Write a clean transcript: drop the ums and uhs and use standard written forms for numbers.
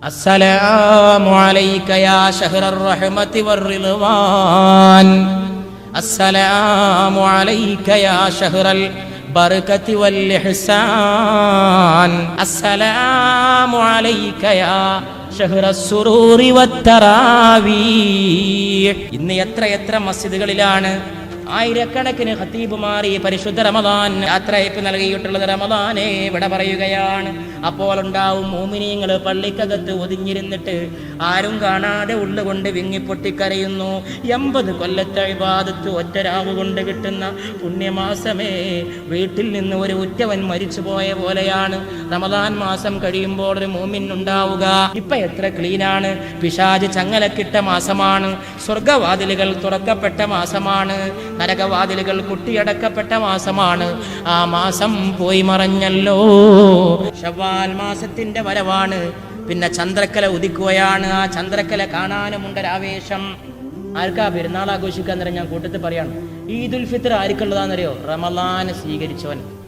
അസ്സലാമു അലൈക യാ ശഹ്റർ റഹ്മതി വർ-റിദ്വാൻ അസ്സലാമു അലൈക യാ ശഹ്റൽ ബർകതി വൽ ഇഹ്സാൻ അസ്സലാമു അലൈക യാ ശഹ്റസ് സുറൂരി വത്തറാവീഹ്. ഇന്ന് എത്ര മസ്ജിദുകളിലാണ് ആയിരക്കണക്കിന് ഖതീബുമാർ ഈ പരിശുദ്ധ റമദാൻ യാത്രയപ്പ് നൽകിയിട്ടുള്ളത്. റമദാനെ വിട പറയുകയാണ്. അപ്പോൾ ഉണ്ടാവും മോമിനീങ്ങൾ പള്ളിക്കകത്ത് ഒതുങ്ങിരുന്നിട്ട് ആരും കാണാതെ ഉള്ളുകൊണ്ട് വിങ്ങിപ്പൊട്ടിക്കരയുന്നു. 80 കൊല്ലത്തെ ഇബാദത്ത് ഒറ്റ രാവ് കൊണ്ട് കിട്ടുന്ന പുണ്യമാസമേ, വീട്ടിൽ നിന്ന് ഒരു ഉറ്റവൻ മരിച്ചു പോയ പോലെയാണ് റമദാൻ മാസം കഴിയുമ്പോൾ ഒരു മോമിൻ ഉണ്ടാവുക. ഇപ്പൊ എത്ര ക്ലീനാണ്. പിശാച് ചങ്ങലക്കിട്ട മാസമാണ്. സ്വർഗവാതിലുകൾ തുറക്കപ്പെട്ട മാസമാണ്. നരകവാതിലുകൾ കുട്ടിയടക്കപ്പെട്ട മാസമാണ്. ആ മാസം പോയി മറഞ്ഞല്ലോ. ശവ്വാൽ മാസത്തിന്റെ വരവാണ്. പിന്നെ ചന്ദ്രക്കല ഉദിക്കുകയാണ്. ആ ചന്ദ്രക്കല കാണാനുമുണ്ടൊരാവേശം. ആർക്കാ പെരുന്നാൾ ആഘോഷിക്കാൻ ഞാൻ കൂട്ടത്തിൽ പറയാണ്. ഈദുൽ ഫിത്ർ ആർക്കുള്ളതാണെന്നറിയോ? റമളാൻ സ്വീകരിച്ചവൻ.